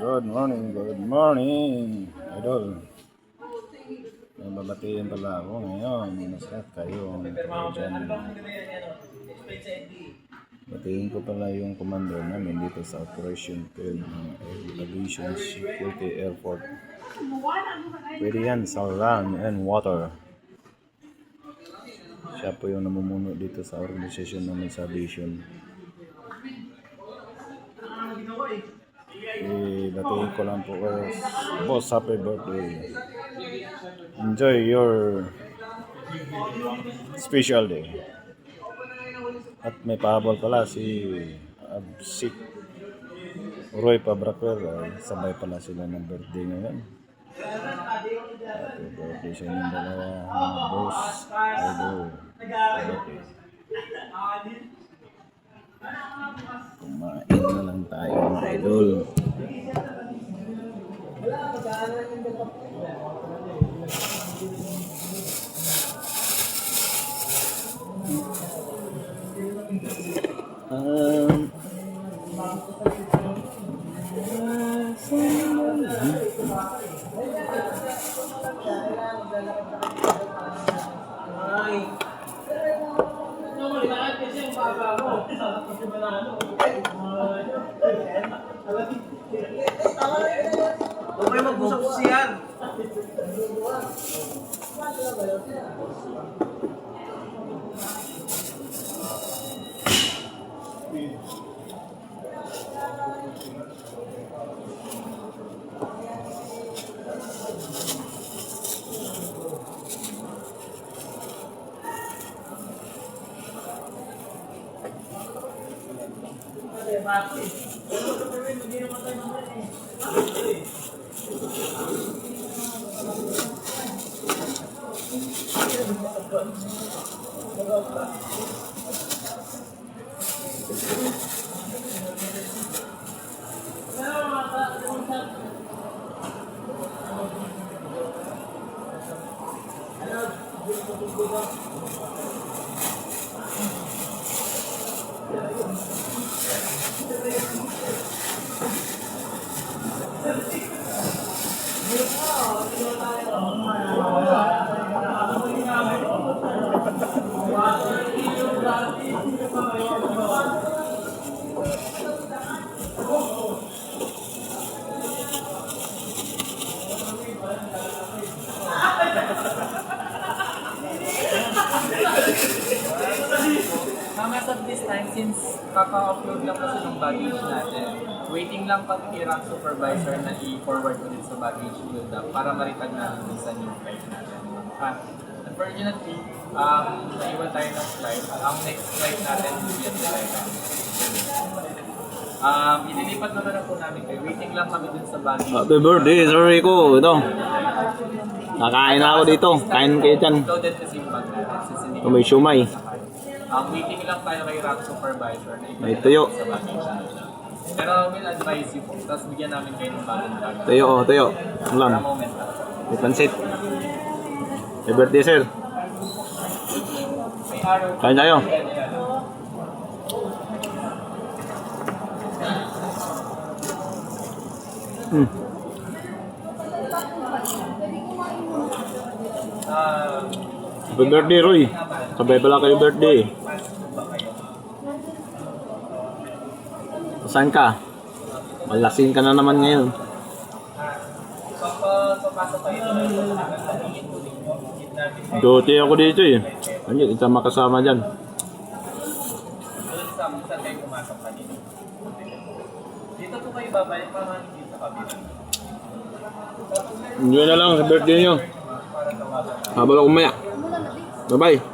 Good morning, idol. May babatiin pala ako ngayon. Masarap kayo dyan. Batiin ko pala yung commander namin dito sa Operation Field ng Aviation Security Airport. Pwede yan sa land and water. Siya po yung namumuno dito sa organisasyon namin sa aviation. Batiin ko lang po boss, happy birthday. Enjoy your special day. At may pahabol pala si Absik Roy Pabraker. Sabay pala sila ng birthday ngayon. Happy birthday sa inyong dalawa, boss, idol. Kumain na lang tayo, mga idol. Huwag kayo mag-usap siyan. As of this time, since kaka-upload lang kasi ng baggage natin, waiting lang pag i-rank supervisor na i-forward ulit sa baggage build-up para ma-retag natin din sa new flight natin. Unfortunately, naiwan tayo ng flight. Ang next flight natin will be at 11. Ililipat naman na po namin kayo. Waiting lang kami dun sa baggage. Happy birthday, sorry ko. Ito. Nakain na ako dito. Kain kayo dyan. Loaded kasi yung bag natin. May shumay. Waiting lang tayo kay rank supervisor na May tuyo. sa baggage natin. Pero we'll advise you po. Tapos bigyan namin kayo ng bagong bag. Tuyo, tuyo. Ano lang? Para moment lang. May pansit. Happy birthday, sir. May araw. Kain tayo. Happy birthday, Roy. Sabay pala kayo birthday. Saan ka? Malasing ka na naman ngayon. Dote ako dito eh. Ano yun? Ito makasama dyan. Dito po kayo babalik para hindi sa kabila. Enjoy na lang sa birthday nyo. Habang ako umaya. Bye-bye.